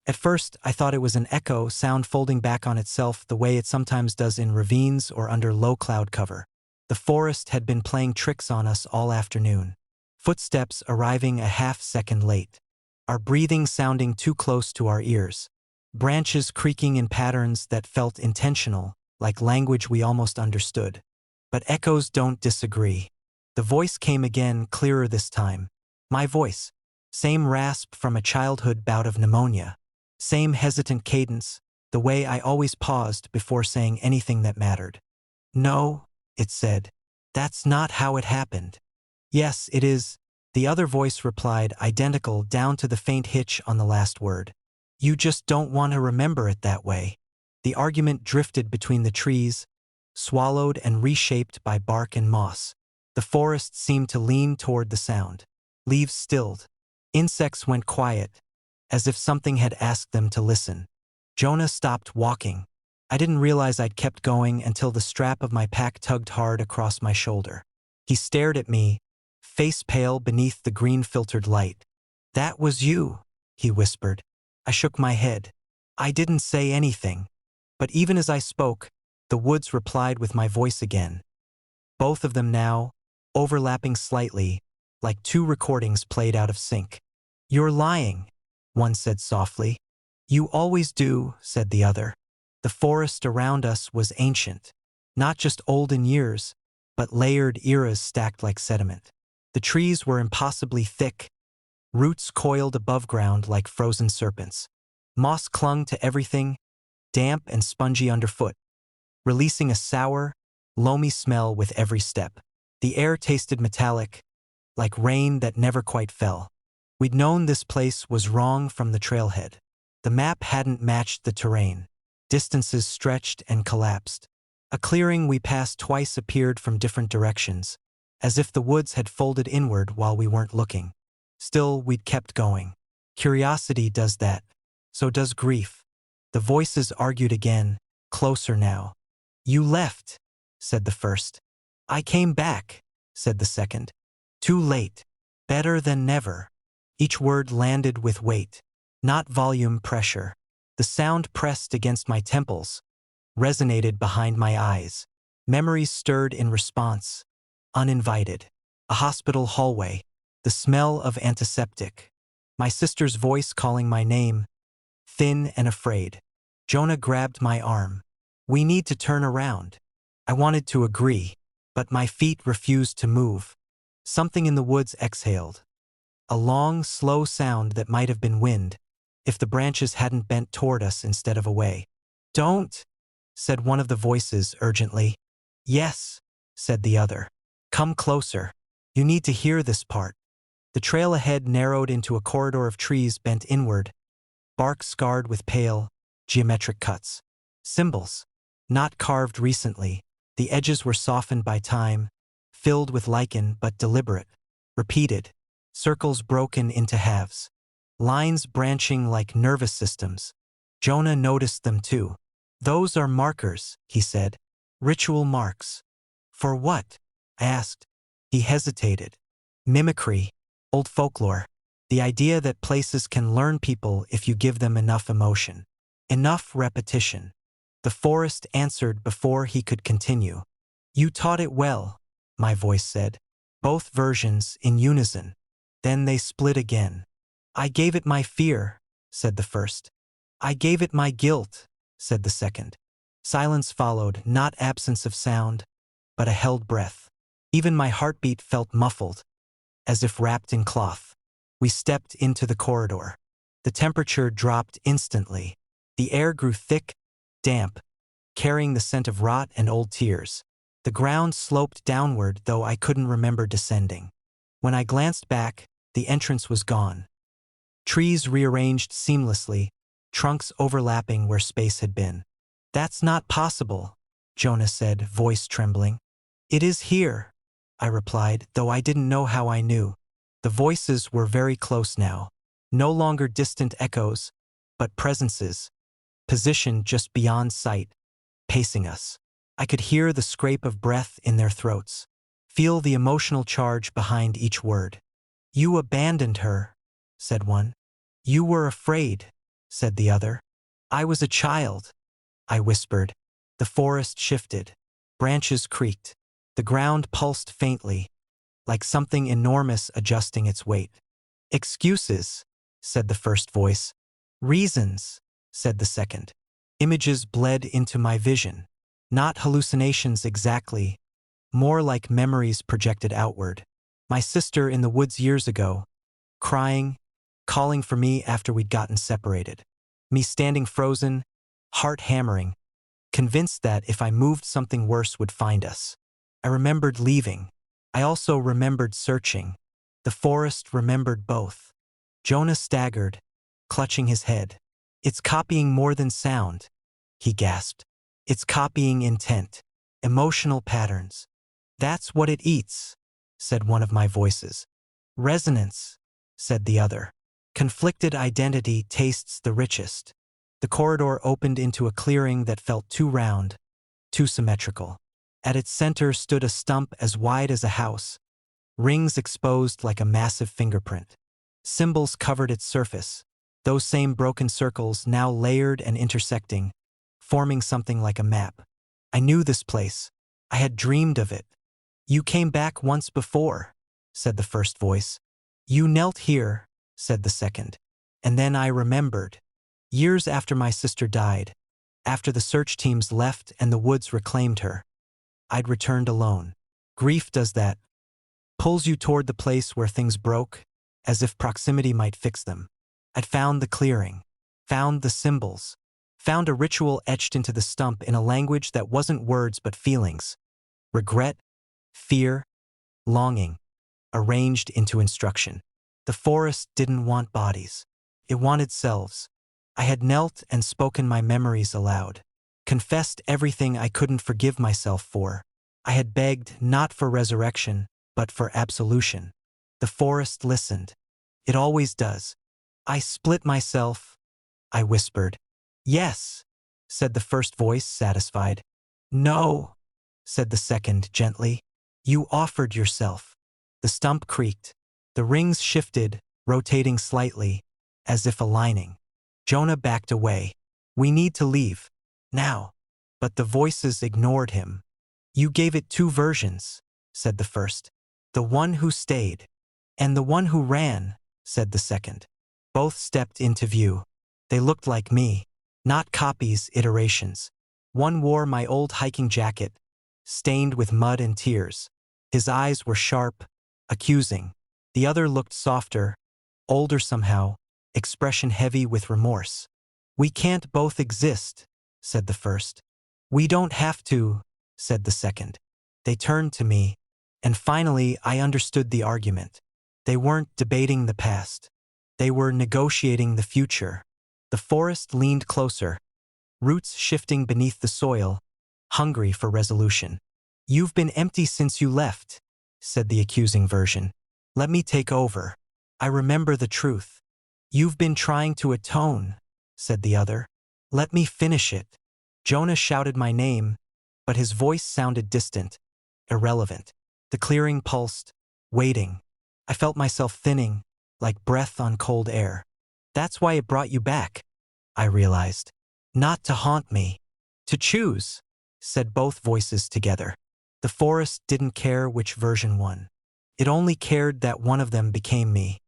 At first, I thought it was an echo, sound folding back on itself the way it sometimes does in ravines or under low cloud cover. The forest had been playing tricks on us all afternoon. Footsteps arriving a half-second late. Our breathing sounding too close to our ears. Branches creaking in patterns that felt intentional, like language we almost understood. But echoes don't disagree. The voice came again, clearer this time. My voice. Same rasp from a childhood bout of pneumonia. Same hesitant cadence, the way I always paused before saying anything that mattered. No, it said. That's not how it happened. Yes, it is. The other voice replied, identical down to the faint hitch on the last word. You just don't want to remember it that way. The argument drifted between the trees, swallowed and reshaped by bark and moss. The forest seemed to lean toward the sound. Leaves stilled. Insects went quiet, as if something had asked them to listen. Jonah stopped walking. I didn't realize I'd kept going until the strap of my pack tugged hard across my shoulder. He stared at me, face pale beneath the green-filtered light. That was you, he whispered. I shook my head. I didn't say anything. But even as I spoke, the woods replied with my voice again. Both of them now, overlapping slightly, like two recordings played out of sync. You're lying, one said softly. You always do, said the other. The forest around us was ancient, not just old in years, but layered eras stacked like sediment. The trees were impossibly thick, roots coiled above ground like frozen serpents. Moss clung to everything, damp and spongy underfoot, releasing a sour, loamy smell with every step. The air tasted metallic, like rain that never quite fell. We'd known this place was wrong from the trailhead. The map hadn't matched the terrain. Distances stretched and collapsed. A clearing we passed twice appeared from different directions, as if the woods had folded inward while we weren't looking. Still, we'd kept going. Curiosity does that. So does grief. The voices argued again, closer now. You left, said the first. I came back, said the second. Too late. Better than never. Each word landed with weight, not volume pressure. The sound pressed against my temples, resonated behind my eyes. Memories stirred in response, uninvited. A hospital hallway, the smell of antiseptic. My sister's voice calling my name, thin and afraid. Jonah grabbed my arm. We need to turn around. I wanted to agree, but my feet refused to move. Something in the woods exhaled. A long, slow sound that might have been wind, if the branches hadn't bent toward us instead of away. Don't, said one of the voices urgently. Yes, said the other. Come closer. You need to hear this part. The trail ahead narrowed into a corridor of trees bent inward, bark scarred with pale, geometric cuts. Symbols, not carved recently. The edges were softened by time, filled with lichen but deliberate. Repeated, circles broken into halves. Lines branching like nervous systems. Jonah noticed them too. Those are markers, he said. Ritual marks. For what? I asked. He hesitated. Mimicry. Old folklore. The idea that places can learn people if you give them enough emotion. Enough repetition. The forest answered before he could continue. You taught it well, my voice said. Both versions in unison. Then they split again. I gave it my fear, said the first. I gave it my guilt, said the second. Silence followed, not absence of sound, but a held breath. Even my heartbeat felt muffled, as if wrapped in cloth. We stepped into the corridor. The temperature dropped instantly. The air grew thick, damp, carrying the scent of rot and old tears. The ground sloped downward, though I couldn't remember descending. When I glanced back, the entrance was gone. Trees rearranged seamlessly, trunks overlapping where space had been. That's not possible, Jonah said, voice trembling. It is here, I replied, though I didn't know how I knew. The voices were very close now, no longer distant echoes, but presences, positioned just beyond sight, pacing us. I could hear the scrape of breath in their throats, feel the emotional charge behind each word. You abandoned her, said one. You were afraid, said the other. I was a child, I whispered. The forest shifted. Branches creaked. The ground pulsed faintly, like something enormous adjusting its weight. Excuses, said the first voice. Reasons, said the second. Images bled into my vision. Not hallucinations exactly, more like memories projected outward. My sister in the woods years ago, crying, calling for me after we'd gotten separated. Me standing frozen, heart hammering, convinced that if I moved something worse would find us. I remembered leaving. I also remembered searching. The forest remembered both. Jonah staggered, clutching his head. It's copying more than sound, he gasped. It's copying intent, emotional patterns. That's what it eats, said one of my voices. Resonance, said the other. Conflicted identity tastes the richest. The corridor opened into a clearing that felt too round, too symmetrical. At its center stood a stump as wide as a house, rings exposed like a massive fingerprint. Symbols covered its surface, those same broken circles now layered and intersecting, forming something like a map. I knew this place. I had dreamed of it. You came back once before, said the first voice. You knelt here, said the second. And then I remembered. Years after my sister died, after the search teams left and the woods reclaimed her, I'd returned alone. Grief does that. Pulls you toward the place where things broke, as if proximity might fix them. I'd found the clearing, found the symbols, found a ritual etched into the stump in a language that wasn't words but feelings. Regret, fear, longing, arranged into instruction. The forest didn't want bodies. It wanted selves. I had knelt and spoken my memories aloud, confessed everything I couldn't forgive myself for. I had begged not for resurrection, but for absolution. The forest listened. It always does. I split myself, I whispered. Yes, said the first voice, satisfied. No, said the second gently. You offered yourself. The stump creaked. The rings shifted, rotating slightly, as if aligning. Jonah backed away. We need to leave. Now. But the voices ignored him. You gave it two versions, said the first. The one who stayed. And the one who ran, said the second. Both stepped into view. They looked like me. Not copies, iterations. One wore my old hiking jacket, stained with mud and tears. His eyes were sharp, accusing. The other looked softer, older somehow, expression heavy with remorse. We can't both exist, said the first. We don't have to, said the second. They turned to me, and finally I understood the argument. They weren't debating the past. They were negotiating the future. The forest leaned closer, roots shifting beneath the soil, hungry for resolution. You've been empty since you left, said the accusing version. Let me take over. I remember the truth. You've been trying to atone, said the other. Let me finish it. Jonah shouted my name, but his voice sounded distant, irrelevant. The clearing pulsed, waiting. I felt myself thinning, like breath on cold air. That's why it brought you back, I realized. Not to haunt me. To choose, said both voices together. The forest didn't care which version won. It only cared that one of them became me.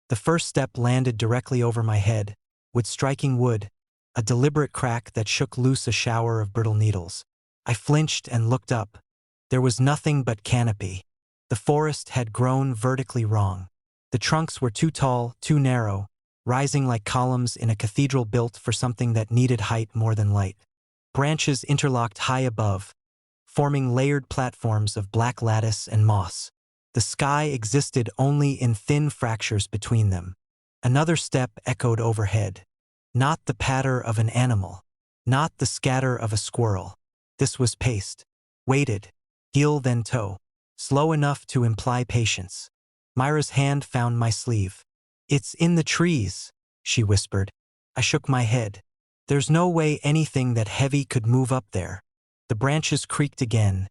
The first step landed directly over my head, with striking wood, a deliberate crack that shook loose a shower of brittle needles. I flinched and looked up. There was nothing but canopy. The forest had grown vertically wrong. The trunks were too tall, too narrow, rising like columns in a cathedral built for something that needed height more than light. Branches interlocked high above, forming layered platforms of black lattice and moss. The sky existed only in thin fractures between them. Another step echoed overhead. Not the patter of an animal. Not the scatter of a squirrel. This was paced. Weighted. Heel then toe. Slow enough to imply patience. Myra's hand found my sleeve. It's in the trees, she whispered. I shook my head. There's no way anything that heavy could move up there. The branches creaked again,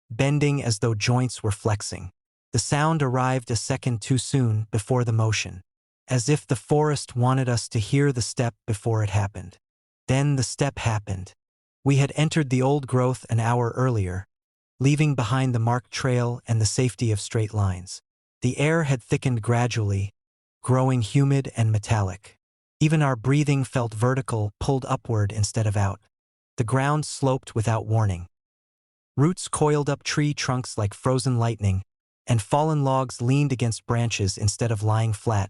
bending as though joints were flexing. The sound arrived a second too soon before the motion. as if the forest wanted us to hear the step before it happened. Then the step happened. We had entered the old growth an hour earlier, leaving behind the marked trail and the safety of straight lines. The air had thickened gradually, growing humid and metallic. Even our breathing felt vertical, pulled upward instead of out. The ground sloped without warning. Roots coiled up tree trunks like frozen lightning, and fallen logs leaned against branches instead of lying flat,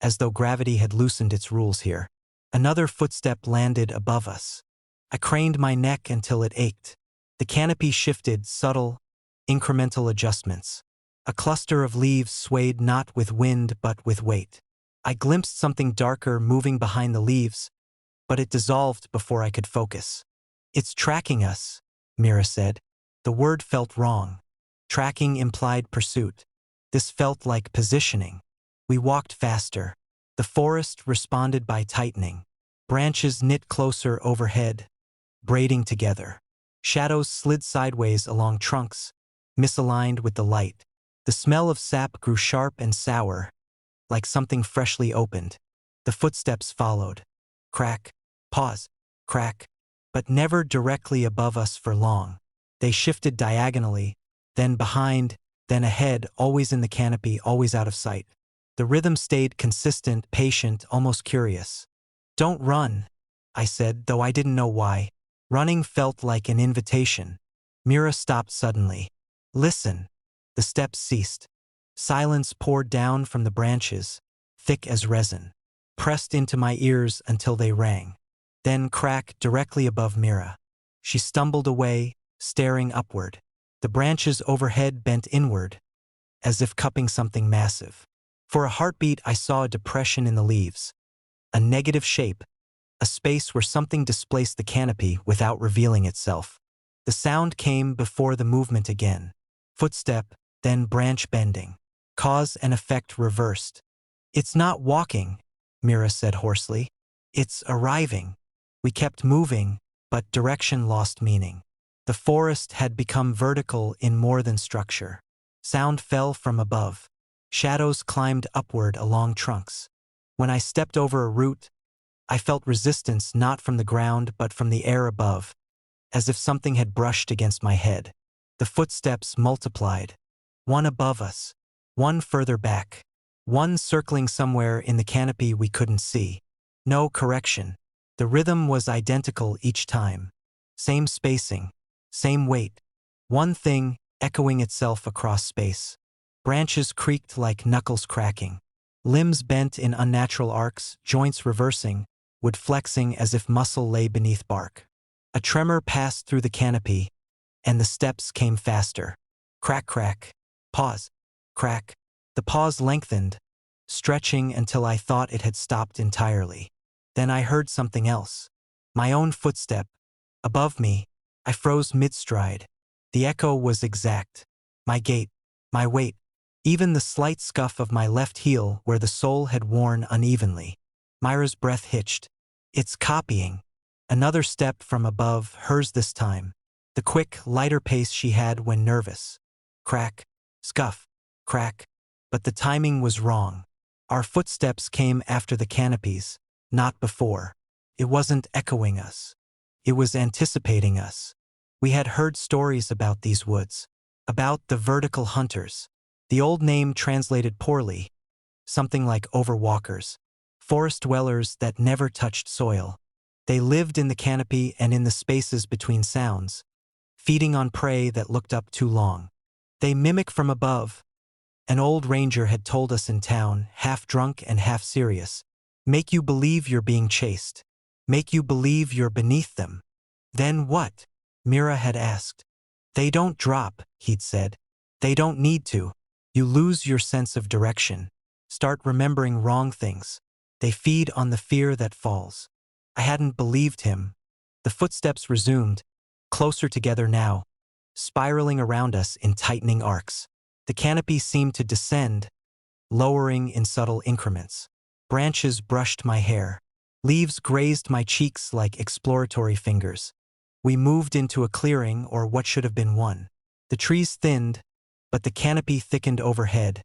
as though gravity had loosened its rules here. Another footstep landed above us. I craned my neck until it ached. The canopy shifted, subtle, incremental adjustments. A cluster of leaves swayed not with wind but with weight. I glimpsed something darker moving behind the leaves, but it dissolved before I could focus. "It's tracking us," Mira said. The word felt wrong. Tracking implied pursuit. This felt like positioning. We walked faster. The forest responded by tightening. Branches knit closer overhead, braiding together. Shadows slid sideways along trunks, misaligned with the light. The smell of sap grew sharp and sour, like something freshly opened. The footsteps followed. Crack, pause, crack, but never directly above us for long. They shifted diagonally, then behind, then ahead, always in the canopy, always out of sight. The rhythm stayed consistent, patient, almost curious. "Don't run," I said, though I didn't know why. Running felt like an invitation. Mira stopped suddenly. "Listen." The steps ceased. Silence poured down from the branches, thick as resin, pressed into my ears until they rang. Then crack directly above Mira. She stumbled away, staring upward. The branches overhead bent inward, as if cupping something massive. For a heartbeat, I saw a depression in the leaves. A negative shape, a space where something displaced the canopy without revealing itself. The sound came before the movement again. Footstep, then branch bending. Cause and effect reversed. "It's not walking," Mira said hoarsely. "It's arriving." We kept moving, but direction lost meaning. The forest had become vertical in more than structure. Sound fell from above. Shadows climbed upward along trunks. When I stepped over a root, I felt resistance not from the ground but from the air above, as if something had brushed against my head. The footsteps multiplied. One above us, one further back, one circling somewhere in the canopy we couldn't see. No correction. The rhythm was identical each time. Same spacing, same weight. One thing echoing itself across space. Branches creaked like knuckles cracking. Limbs bent in unnatural arcs, joints reversing, wood flexing as if muscle lay beneath bark. A tremor passed through the canopy, and the steps came faster. Crack, crack. Pause. Crack. The pause lengthened, stretching until I thought it had stopped entirely. Then I heard something else. My own footstep. Above me, I froze mid-stride. The echo was exact. My gait, my weight, even the slight scuff of my left heel where the sole had worn unevenly. Mira's breath hitched. "It's copying." Another step from above, hers this time. The quick, lighter pace she had when nervous. Crack, scuff, crack. But the timing was wrong. Our footsteps came after the canopies, not before. It wasn't echoing us. It was anticipating us. We had heard stories about these woods, about the vertical hunters. The old name translated poorly, something like overwalkers, forest dwellers that never touched soil. They lived in the canopy and in the spaces between sounds, feeding on prey that looked up too long. They mimic from above. An old ranger had told us in town, half drunk and half serious. Make you believe you're being chased. Make you believe you're beneath them. Then what? Mira had asked. They don't drop, he'd said. They don't need to. You lose your sense of direction. Start remembering wrong things. They feed on the fear that falls. I hadn't believed him. The footsteps resumed, closer together now, spiraling around us in tightening arcs. The canopy seemed to descend, lowering in subtle increments. Branches brushed my hair. Leaves grazed my cheeks like exploratory fingers. We moved into a clearing, or what should have been one. The trees thinned, but the canopy thickened overhead,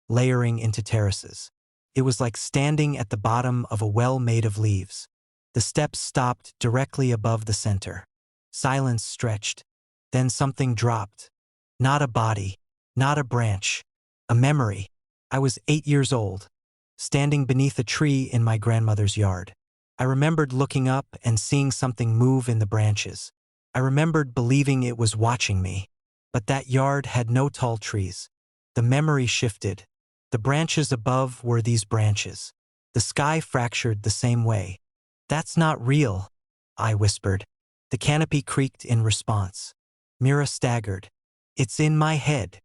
layering into terraces. It was like standing at the bottom of a well made of leaves. The steps stopped directly above the center. Silence stretched. Then something dropped. Not a body, not a branch, a memory. I was 8 years old, standing beneath a tree in my grandmother's yard. I remembered looking up and seeing something move in the branches. I remembered believing it was watching me. But that yard had no tall trees. The memory shifted. The branches above were these branches. The sky fractured the same way. "That's not real," I whispered. The canopy creaked in response. Mira staggered. "It's in my head."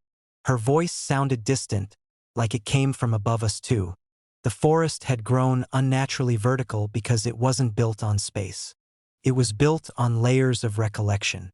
Her voice sounded distant, like it came from above us too. The forest had grown unnaturally vertical because it wasn't built on space. It was built on layers of recollection.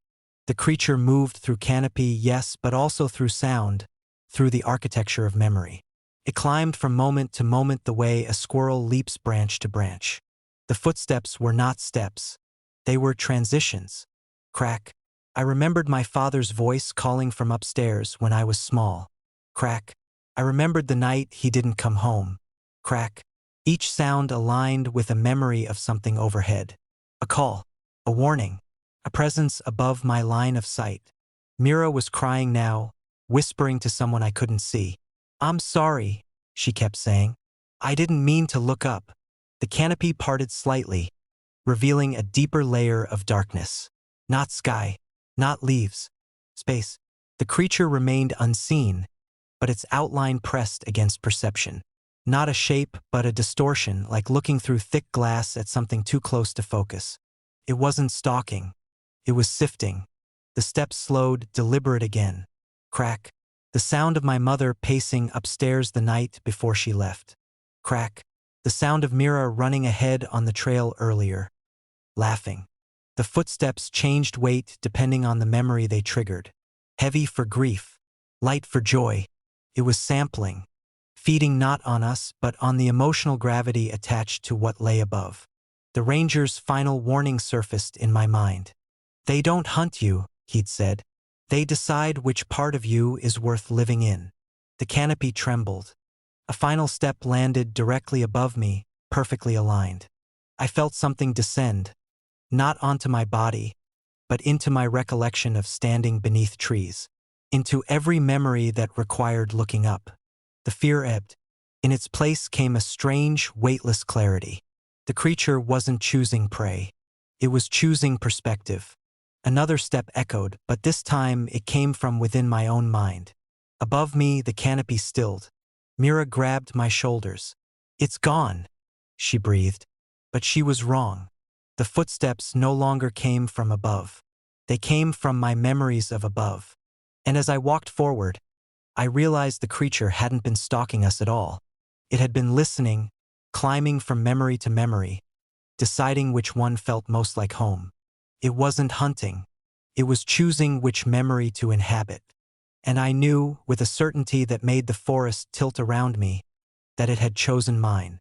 The creature moved through canopy, yes, but also through sound, through the architecture of memory. It climbed from moment to moment the way a squirrel leaps branch to branch. The footsteps were not steps. They were transitions. Crack. I remembered my father's voice calling from upstairs when I was small. Crack. I remembered the night he didn't come home. Crack. Each sound aligned with a memory of something overhead. A call. A warning. A presence above my line of sight. Mira was crying now, whispering to someone I couldn't see. "I'm sorry," she kept saying. "I didn't mean to look up." The canopy parted slightly, revealing a deeper layer of darkness. Not sky, not leaves, space. The creature remained unseen, but its outline pressed against perception. Not a shape, but a distortion, like looking through thick glass at something too close to focus. It wasn't stalking. It was sifting. The steps slowed, deliberate again. Crack. The sound of my mother pacing upstairs the night before she left. Crack. The sound of Mira running ahead on the trail earlier. Laughing. The footsteps changed weight depending on the memory they triggered. Heavy for grief. Light for joy. It was sampling. Feeding not on us, but on the emotional gravity attached to what lay above. The ranger's final warning surfaced in my mind. "They don't hunt you," he'd said. "They decide which part of you is worth living in." The canopy trembled. A final step landed directly above me, perfectly aligned. I felt something descend, not onto my body, but into my recollection of standing beneath trees, into every memory that required looking up. The fear ebbed. In its place came a strange, weightless clarity. The creature wasn't choosing prey. It was choosing perspective. Another step echoed, but this time it came from within my own mind. Above me, the canopy stilled. Mira grabbed my shoulders. "It's gone," she breathed. But she was wrong. The footsteps no longer came from above. They came from my memories of above. And as I walked forward, I realized the creature hadn't been stalking us at all. It had been listening, climbing from memory to memory, deciding which one felt most like home. It wasn't hunting. It was choosing which memory to inhabit. And I knew, with a certainty that made the forest tilt around me, that it had chosen mine.